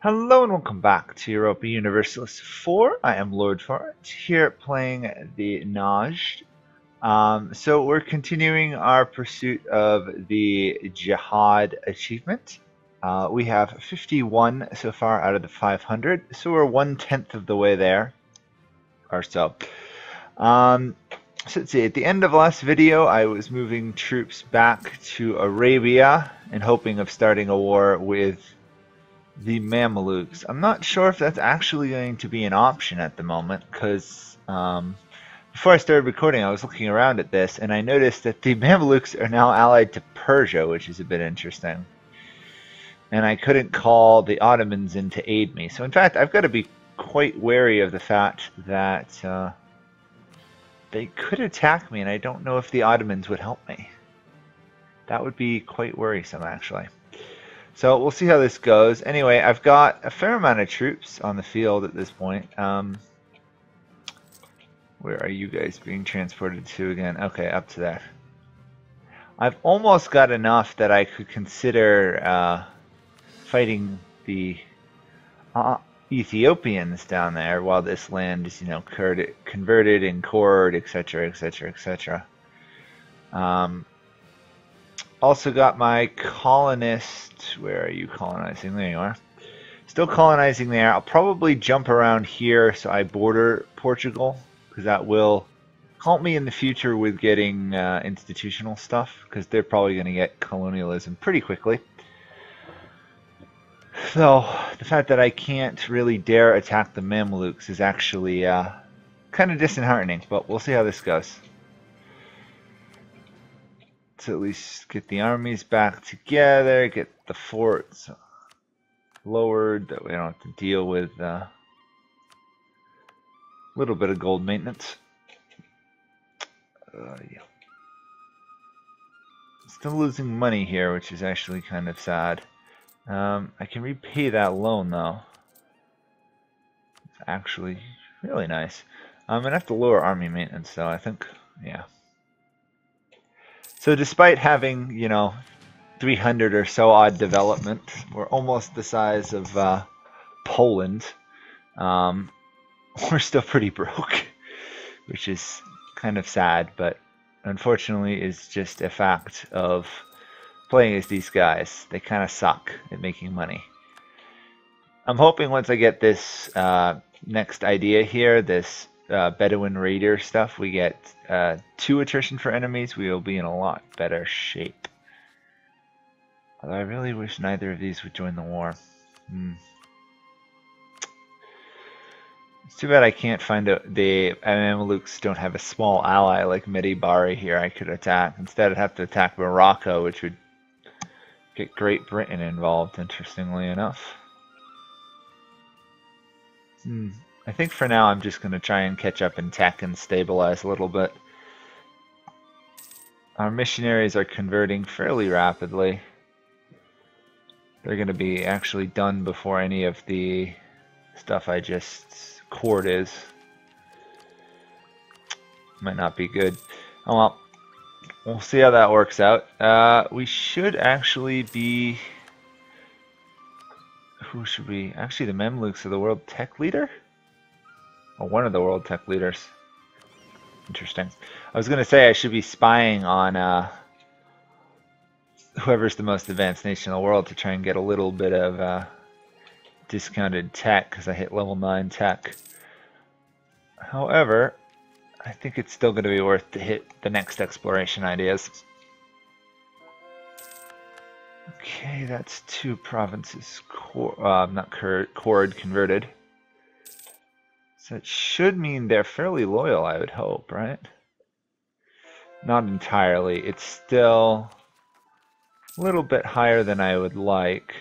Hello and welcome back to Europa Universalis 4. I am Lord Forwind, here playing the Najd. So we're continuing our pursuit of the Jihad achievement. We have 51 so far out of the 500, so we're 1/10 of the way there, or so. So let's see, at the end of last video I was moving troops back to Arabia and hoping of starting a war with the Mamelukes. I'm not sure if that's actually going to be an option at the moment, because before I started recording I was looking around at this and I noticed that the Mamelukes are now allied to Persia, which is a bit interesting. And I couldn't call the Ottomans in to aid me. So in fact I've got to be quite wary of the fact that they could attack me and I don't know if the Ottomans would help me. That would be quite worrisome actually. So we'll see how this goes. Anyway, I've got a fair amount of troops on the field at this point. Where are you guys being transported to again? Okay, up to there. I've almost got enough that I could consider fighting the Ethiopians down there while this land is, converted and cored, etc., etc., etc. Also got my colonist. Where are you colonizing? There you are. Still colonizing there. I'll probably jump around here so I border Portugal, because that will help me in the future with getting institutional stuff, because they're probably going to get colonialism pretty quickly. So the fact that I can't really dare attack the Mamelukes is actually kind of disheartening, but we'll see how this goes. To at least get the armies back together, get the forts lowered, that we don't have to deal with a little bit of gold maintenance. Yeah. Still losing money here, which is actually kind of sad. I can repay that loan though. It's actually really nice. I'm gonna have to lower army maintenance though, I think. Yeah. So despite having, 300 or so odd development, we're almost the size of Poland. We're still pretty broke, which is kind of sad, but unfortunately is just a fact of playing as these guys. They kind of suck at making money. I'm hoping once I get this next idea here, this Bedouin Raider stuff, we get 2 attrition for enemies, we will be in a lot better shape. Although I really wish neither of these would join the war. It's too bad I can't find the Mamelukes don't have a small ally like Medibari here I could attack. Instead I'd have to attack Morocco, which would get Great Britain involved, interestingly enough. I think for now I'm just going to try and catch up in tech and stabilize a little bit. Our missionaries are converting fairly rapidly. They're going to be actually done before any of the stuff I just cored is. Might not be good. Oh well, we'll see how that works out. We should actually be... Who should we... Actually, the Mamluks are the world tech leader? Or one of the world tech leaders. Interesting. I was going to say I should be spying on whoever's the most advanced nation in the world to try and get a little bit of discounted tech, because I hit level 9 tech. However, I think it's still going to be worth to hit the next exploration ideas. Okay, that's 2 provinces converted. So it should mean they're fairly loyal, I would hope, right? Not entirely. It's still a little bit higher than I would like,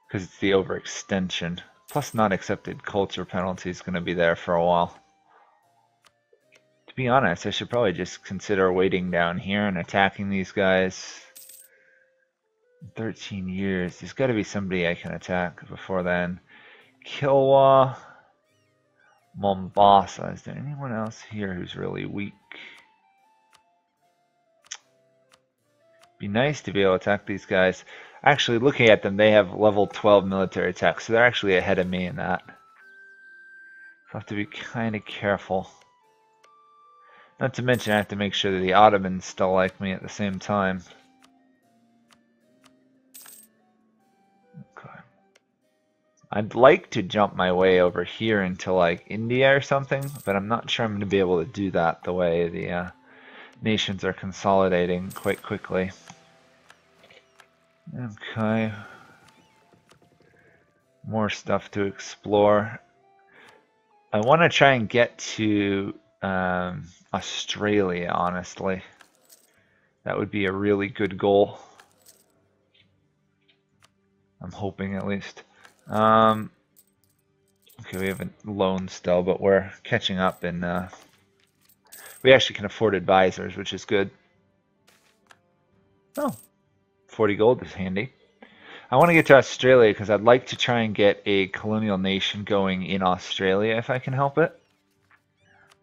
because it's the overextension. Plus not accepted culture penalty is going to be there for a while. To be honest, I should probably just consider waiting down here and attacking these guys. 13 years. There's got to be somebody I can attack before then. Kilwa, Mombasa. Is there anyone else here who's really weak? Be nice to be able to attack these guys. Actually, looking at them, they have level 12 military tech, so they're actually ahead of me in that. So I have to be kind of careful. Not to mention I have to make sure that the Ottomans still like me at the same time. Okay. I'd like to jump my way over here into like India or something, but I'm not sure I'm going to be able to do that the way the nations are consolidating quite quickly. Okay. More stuff to explore. I want to try and get to Australia, honestly. That would be a really good goal. I'm hoping, at least. Okay, we have a loan still, but we're catching up, and we actually can afford advisors, which is good. Oh, 40 gold is handy. I want to get to Australia because I'd like to try and get a colonial nation going in Australia if I can help it.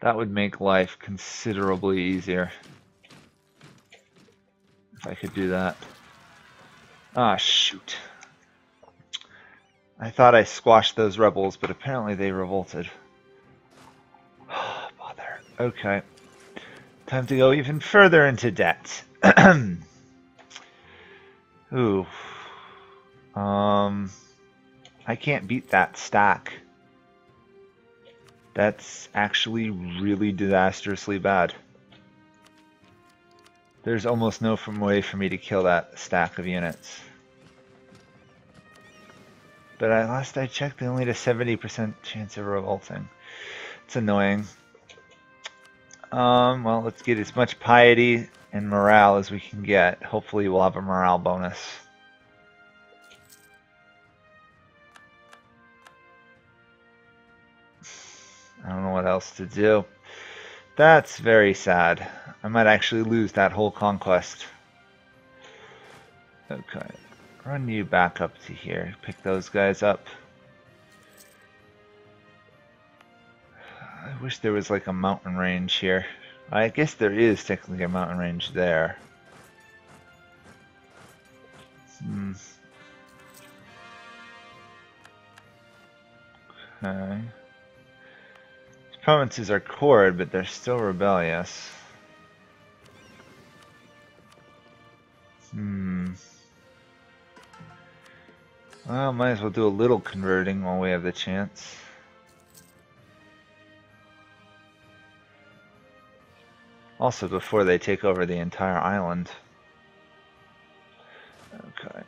That would make life considerably easier if I could do that. Ah, shoot. I thought I squashed those rebels, but apparently they revolted. Bother. Okay. Time to go even further into debt. Ooh. I can't beat that stack. That's actually really disastrously bad. There's almost no way for me to kill that stack of units. But last I checked, they only had a 70% chance of revolting. It's annoying. Well, let's get as much piety and morale as we can get. Hopefully we'll have a morale bonus. I don't know what else to do. That's very sad. I might actually lose that whole conquest. Okay. Run you back up to here. Pick those guys up. I wish there was like a mountain range here. I guess there is technically a mountain range there. Okay. These provinces are cored, but they're still rebellious. Well, might as well do a little converting while we have the chance. Also, before they take over the entire island. Okay.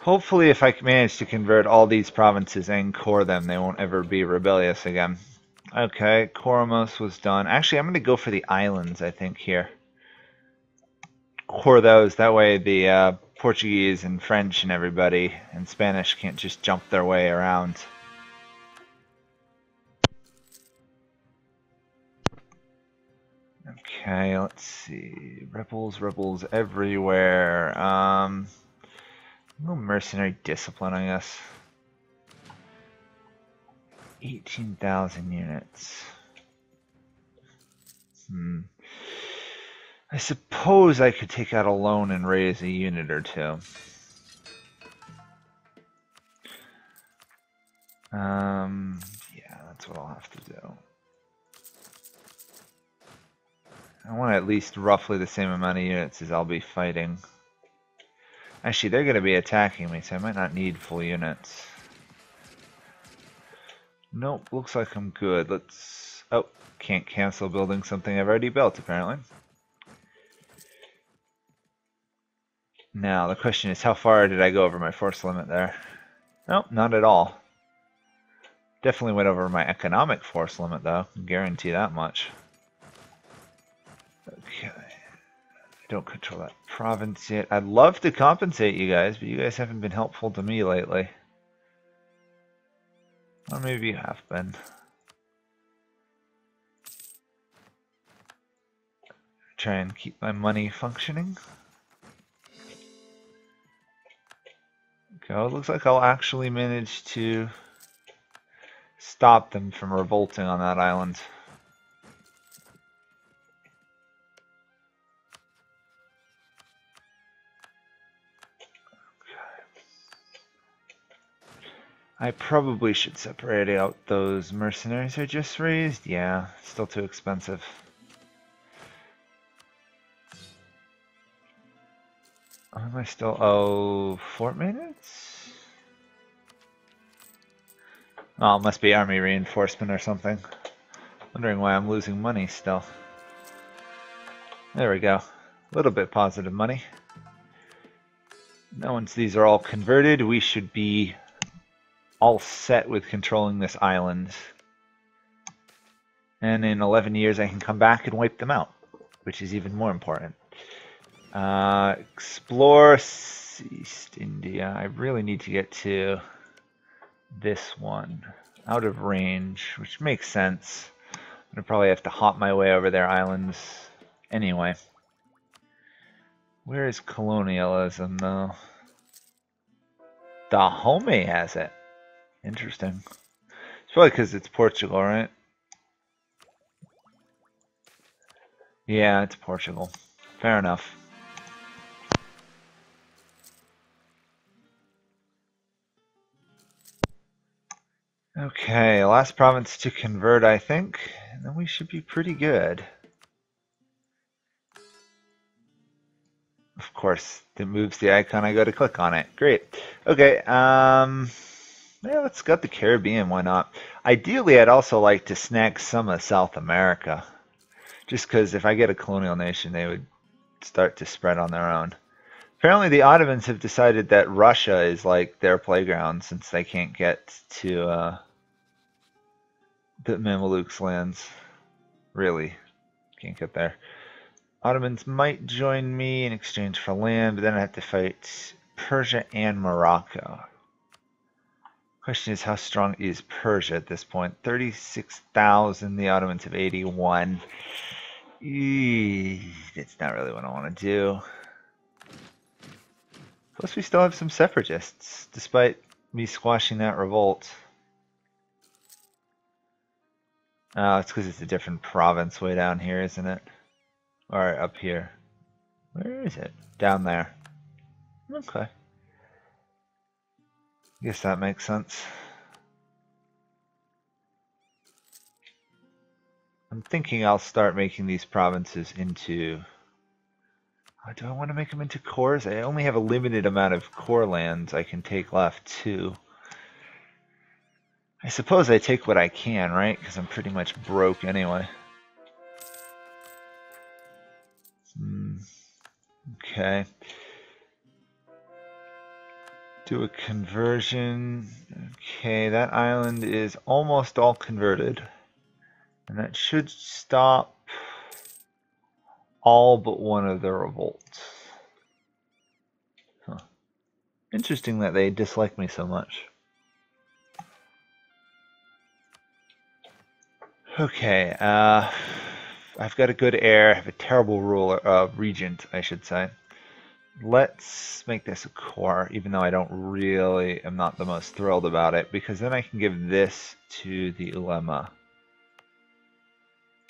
Hopefully, if I manage to convert all these provinces and core them, they won't ever be rebellious again. Okay, Koromos was done. Actually, I'm going to go for the islands, I think, here. Core those. That way the Portuguese and French and everybody and Spanish can't just jump their way around. Okay, let's see. Rebels everywhere. No mercenary discipline, I guess. 18,000 units. I suppose I could take out a loan and raise a unit or two. Yeah, that's what I'll have to do. I want at least roughly the same amount of units as I'll be fighting. Actually, they're going to be attacking me, so I might not need full units. Nope, looks like I'm good. Let's... Oh, can't cancel building something I've already built, apparently. Now, the question is, how far did I go over my force limit there? Nope, not at all. Definitely went over my economic force limit, though. I guarantee that much. Okay. I don't control that province yet. I'd love to compensate you guys, but you guys haven't been helpful to me lately. Or maybe you have been. Try and keep my money functioning. Okay, well, it looks like I'll actually manage to stop them from revolting on that island. I probably should separate out those mercenaries I just raised. Yeah, still too expensive. Am I still... Oh, fort maintenance? Oh, it must be army reinforcement or something. Wondering why I'm losing money still. There we go. A little bit positive money. Now once these are all converted, we should be all set with controlling this island. And in 11 years I can come back and wipe them out, which is even more important. Explore East India. I really need to get to this one. Out of range, which makes sense. I'm gonna probably have to hop my way over their islands anyway. Where is colonialism though? Dahomey has it. Interesting. It's probably because it's Portugal, right? Yeah, it's Portugal. Fair enough. Okay, last province to convert, I think, and then we should be pretty good. Of course, it moves the icon, I go to click on it. Great. Okay, yeah, let's go the Caribbean, why not? Ideally, I'd also like to snag some of South America. Just because if I get a colonial nation, they would start to spread on their own. Apparently, the Ottomans have decided that Russia is like their playground since they can't get to the Mamelukes' lands. Really, can't get there. Ottomans might join me in exchange for land, but then I have to fight Persia and Morocco. Question is, how strong is Persia at this point? 36,000, the Ottomans have 81. That's not really what I want to do. Plus we still have some separatists, despite me squashing that revolt. Oh, it's because it's a different province way down here, isn't it? Or up here. Where is it? Down there. Okay. Guess that makes sense. I'm thinking I'll start making these provinces into... do I want to make them into cores? I only have a limited amount of core lands I can take left, too. I suppose I take what I can, right? Because I'm pretty much broke anyway. Okay. Do a conversion. Okay, that island is almost all converted. And that should stop all but one of the revolts. Huh. Interesting that they dislike me so much. Okay, I've got a good heir. I have a terrible ruler, regent, I should say. Let's make this a core, even though I am not the most thrilled about it, because then I can give this to the ulema.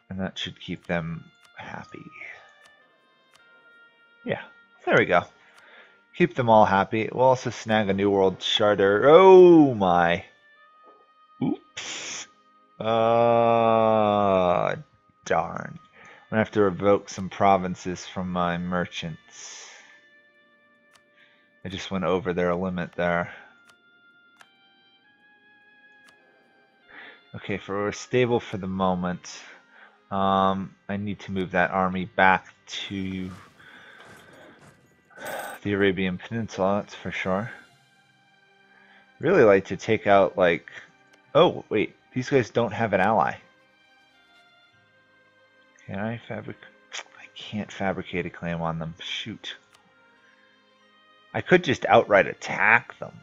And that should keep them happy. Yeah, there we go. Keep them all happy. We'll also snag a New World Charter. Oh my. Oops. Darn. I'm gonna have to revoke some provinces from my merchants. I just went over their limit there. Okay, we're stable for the moment. I need to move that army back to the Arabian Peninsula, that's for sure. Really like to take out, like... Oh, wait, these guys don't have an ally. Can I fabricate? I can't fabricate a claim on them. Shoot. I could just outright attack them.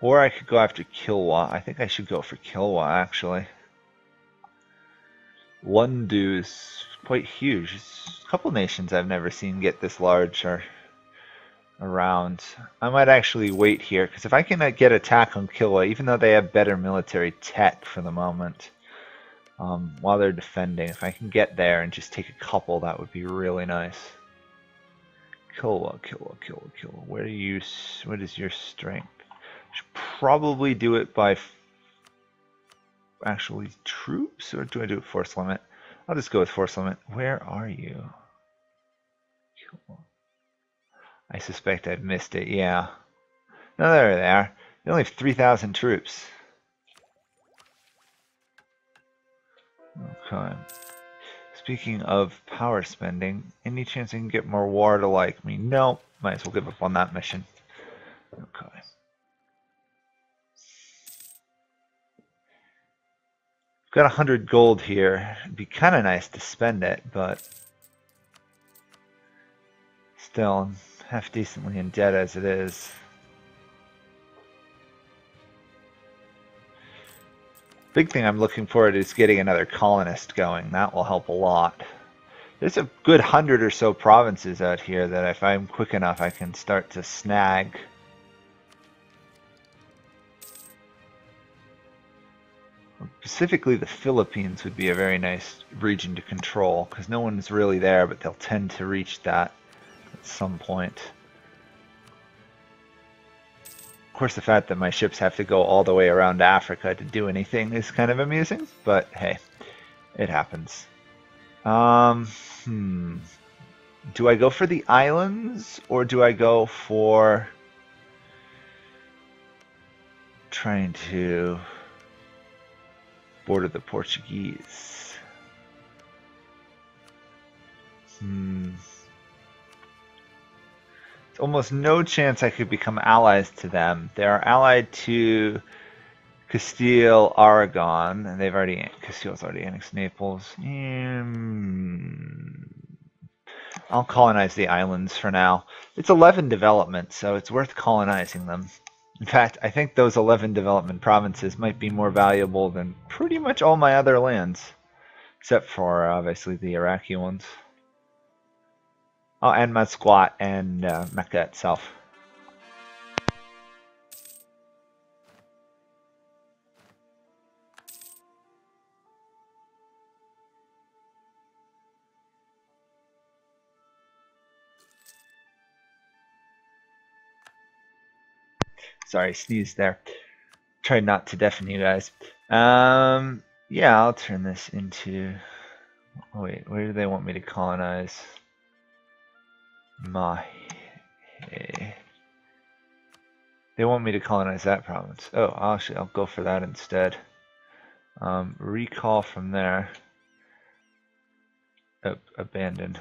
Or I could go after Kilwa. I think I should go for Kilwa, actually. Lundu is quite huge. A couple nations I've never seen get this large are around. I might actually wait here, because if I can get attack on Kilwa, even though they have better military tech for the moment, while they're defending, if I can get there and just take a couple, that would be really nice. Kilwa. What is your strength? Should probably do it by actually troops, or do I do it force limit? I'll just go with force limit. Where are you? Kilwa. I suspect I've missed it, yeah. No, there they are. They only have 3,000 troops. Okay. Speaking of power spending, any chance I can get more war to like me? No, might as well give up on that mission. Okay. Got 100 gold here. It'd be kind of nice to spend it, but still, I'm half decently in debt as it is. Big thing I'm looking forward to is getting another colonist going. That will help a lot. There's a good 100 or so provinces out here that if I'm quick enough I can start to snag. Specifically the Philippines would be a very nice region to control, because no one's really there, but they'll tend to reach that at some point. Of course, the fact that my ships have to go all the way around Africa to do anything is kind of amusing, but hey, it happens. Do I go for the islands, or do I go for trying to border the Portuguese? Almost no chance I could become allies to them. They are allied to Castile, Aragon, and Castile's already annexed Naples. I'll colonize the islands for now. It's 11 development, so it's worth colonizing them. In fact, I think those 11 development provinces might be more valuable than pretty much all my other lands, except for obviously the Iraqi ones. Oh, and Masqat and Mecca itself. Sorry, sneezed there. Tried not to deafen you guys. Yeah, I'll turn this into... Oh, wait, where do they want me to colonize? Mahe. They want me to colonize that province. Oh, actually, I'll go for that instead. Recall from there. Abandon.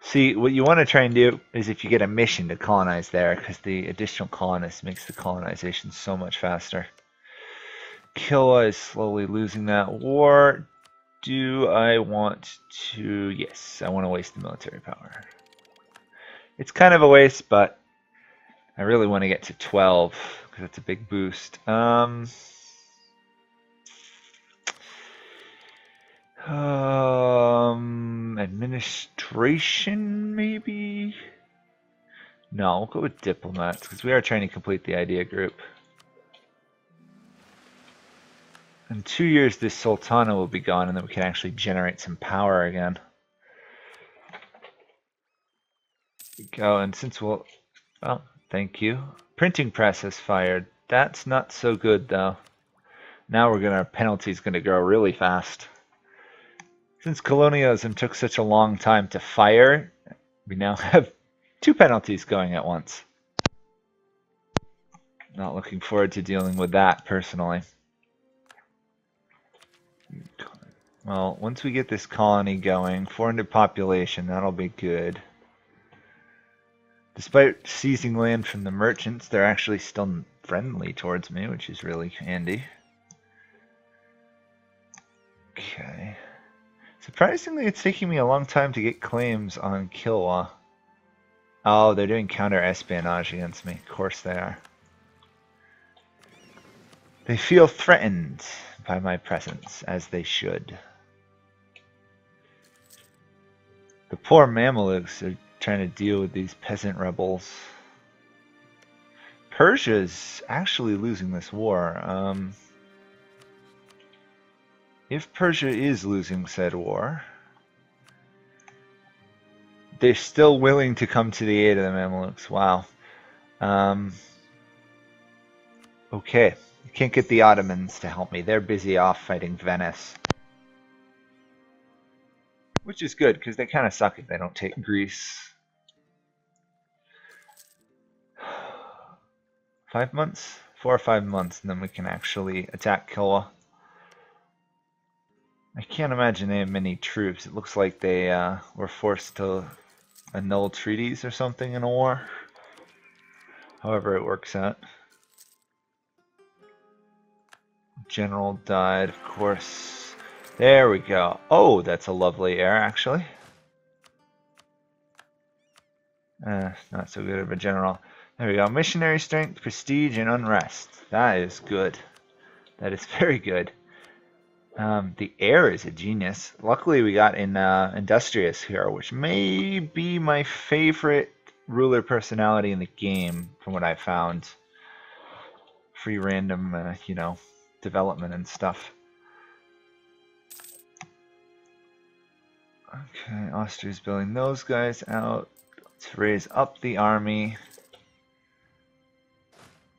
See, what you want to try and do is if you get a mission to colonize there, because the additional colonists makes the colonization so much faster. Kilwa is slowly losing that war. Do I want to... Yes, I want to waste the military power. It's kind of a waste, but I really want to get to 12, because that's a big boost. Administration, maybe? No, we'll go with diplomats, because we are trying to complete the idea group. In 2 years, this Sultana will be gone, and then we can actually generate some power again. There we go, and since we'll... Oh, thank you. Printing press has fired. That's not so good, though. Now our penalty's gonna grow really fast. Since colonialism took such a long time to fire, we now have 2 penalties going at once. Not looking forward to dealing with that, personally. Well, once we get this colony going, 400 population, that'll be good. Despite seizing land from the merchants, they're actually still friendly towards me, which is really handy. Okay. Surprisingly, it's taking me a long time to get claims on Kilwa. Oh, they're doing counter-espionage against me. Of course they are. They feel threatened by my presence, as they should. The poor Mamelukes are trying to deal with these peasant rebels. Persia's actually losing this war. If Persia is losing said war, they're still willing to come to the aid of the Mamluks. Wow. Okay. I can't get the Ottomans to help me. They're busy off fighting Venice. Which is good, because they kind of suck if they don't take Greece. 5 months? 4 or 5 months, and then we can actually attack Kilwa. I can't imagine they have many troops. It looks like they were forced to annul treaties or something in a war. However it works out. General died, of course. There we go. Oh, that's a lovely air, actually. Not so good of a general. There we go. Missionary strength, prestige, and unrest. That is good. That is very good. The heir is a genius. Luckily, we got in Industrious here, which may be my favorite ruler personality in the game, from what I found. Free random, you know, development and stuff. Okay, Austria's building those guys out. Let's raise up the army.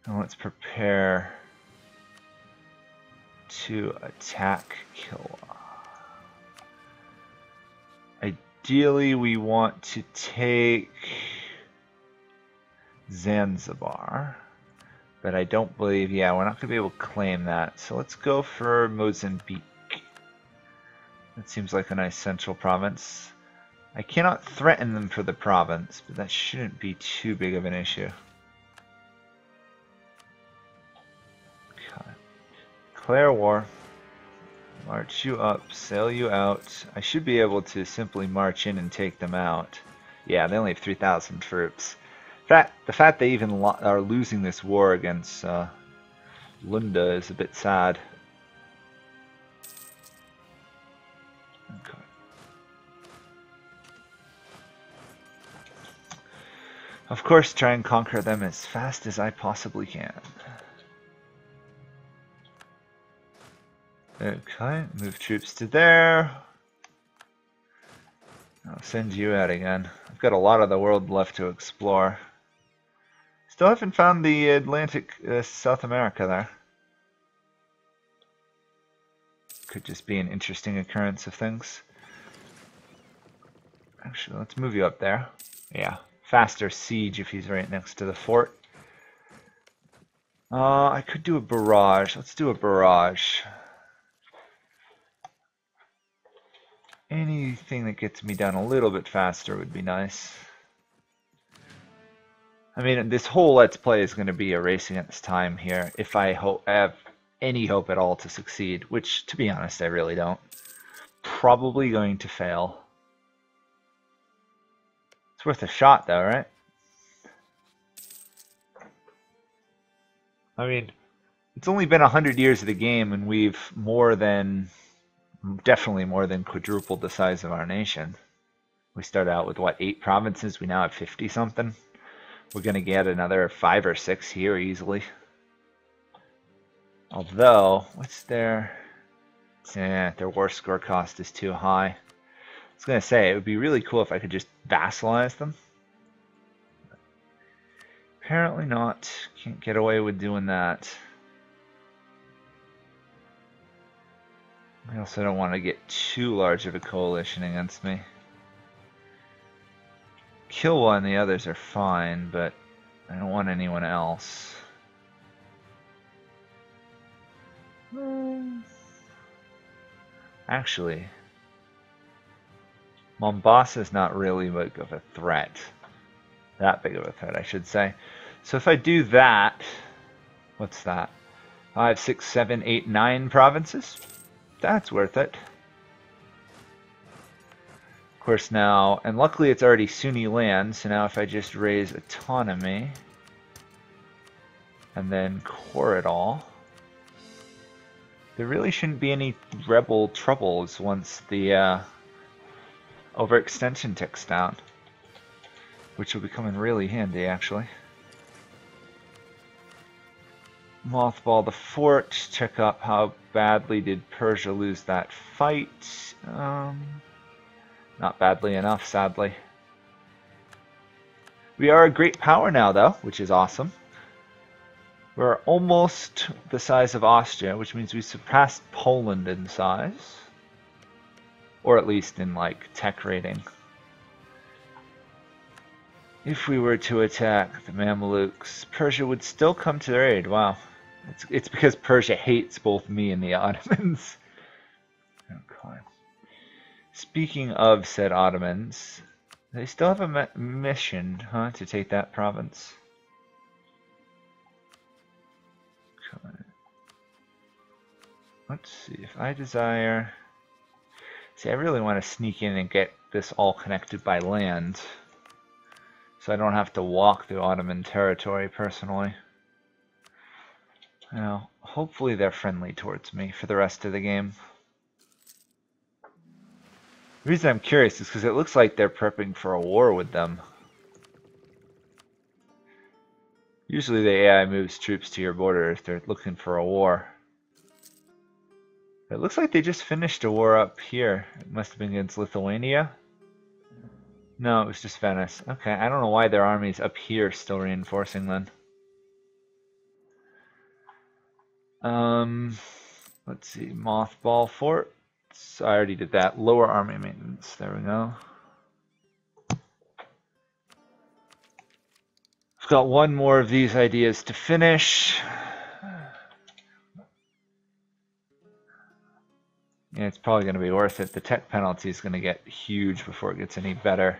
And let's prepare to attack Kilwa. Ideally, we want to take Zanzibar, but I don't believe, yeah, we're not going to be able to claim that. So let's go for Mozambique. That seems like a nice central province. I cannot threaten them for the province, but that shouldn't be too big of an issue. Declare war. March you up, sail you out. I should be able to simply march in and take them out. Yeah, they only have 3,000 troops. The fact they even are losing this war against Lunda is a bit sad. Okay. Of course, try and conquer them as fast as I possibly can. Okay, move troops to there. I'll send you out again. I've got a lot of the world left to explore. Still haven't found the Atlantic, South America there. Could just be an interesting occurrence of things. Actually, let's move you up there. Yeah, faster siege if he's right next to the fort. I could do a barrage. Let's do a barrage. Anything that gets me down a little bit faster would be nice. I mean, this whole Let's Play is going to be a race against time here, if I have any hope at all to succeed, which, to be honest, I really don't. Probably going to fail. It's worth a shot, though, right? I mean, it's only been 100 years of the game, and we've definitely more than quadrupled the size of our nation. We started out with, what, 8 provinces? We now have 50-something. We're going to get another 5 or 6 here easily. Although, what's their war score cost is too high. I was going to say, it would be really cool if I could just vassalize them. Apparently not. Can't get away with doing that. I also don't want to get too large of a coalition against me. Kilwa and the others are fine, but I don't want anyone else. Actually, Mombasa is not really big of a threat. That big of a threat, I should say. So if I do that, what's that? 5, 6, 7, 8, 9 provinces? That's worth it. Of course now, and luckily it's already Sunni land, so now if I just raise autonomy and then core it all, there really shouldn't be any rebel troubles once the overextension ticks down. which will be coming really handy, actually. Mothball the fort. Check up how badly did Persia lose that fight. Not badly enough, sadly. We are a great power now, though, which is awesome. We're almost the size of Austria, which means we surpassed Poland in size. Or at least in, like, tech rating. If we were to attack the Mamelukes, Persia would still come to their aid. Wow. It's because Persia hates both me and the Ottomans. Okay. Speaking of said Ottomans, they still have a mission, huh, to take that province. Okay. Let's see, if I desire... See, I really want to sneak in and get this all connected by land, so I don't have to walk through Ottoman territory personally. Now, hopefully they're friendly towards me for the rest of the game. The reason I'm curious is because it looks like they're prepping for a war with them. Usually the AI moves troops to your border if they're looking for a war. It looks like they just finished a war up here. It must have been against Lithuania. No, it was just Venice. Okay, I don't know why their army's up here still reinforcing then. Let's see, Mothball Fort. I already did that. Lower army maintenance. There we go. I've got one more of these ideas to finish. Yeah, it's probably going to be worth it. The tech penalty is going to get huge before it gets any better.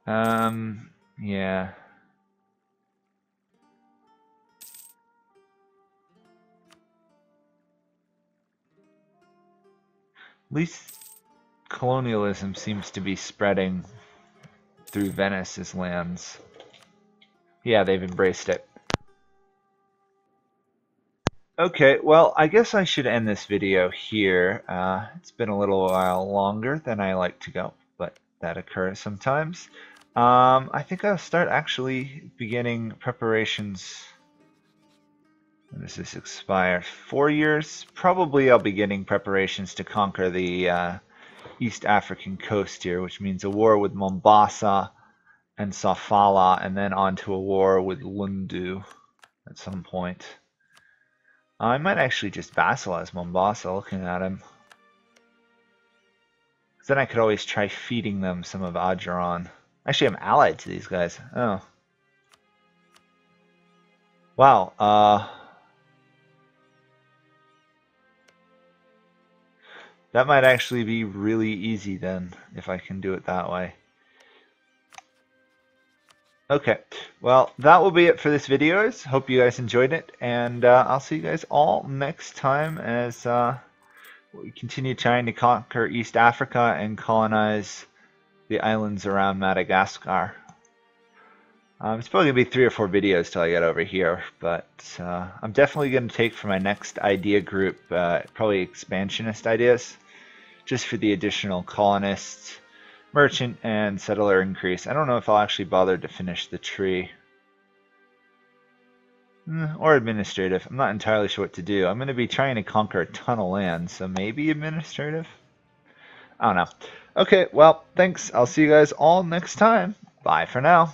Yeah. At least colonialism seems to be spreading through Venice's lands. Yeah, they've embraced it. Okay, well, I guess I should end this video here. It's been a little while longer than I like to go, but that occurs sometimes. I think I'll start actually beginning preparations. When does this expire? 4 years? Probably I'll be beginning preparations to conquer the East African coast here, which means a war with Mombasa and Sofala, and then on to a war with Lundu at some point. I might actually just vassalize Mombasa, looking at him. Then I could always try feeding them some of Ajuran. Actually, I'm allied to these guys. Oh. Wow, that might actually be really easy then, if I can do it that way. Okay, well, that will be it for this video. Hope you guys enjoyed it, and I'll see you guys all next time as we continue trying to conquer East Africa and colonize the islands around Madagascar. It's probably going to be 3 or 4 videos till I get over here, but I'm definitely going to take for my next idea group probably expansionist ideas, just for the additional colonists, merchant, and settler increase. I don't know if I'll actually bother to finish the tree. Or administrative. I'm not entirely sure what to do. I'm going to be trying to conquer a ton of land, so maybe administrative? I don't know. Okay, well, thanks. I'll see you guys all next time. Bye for now.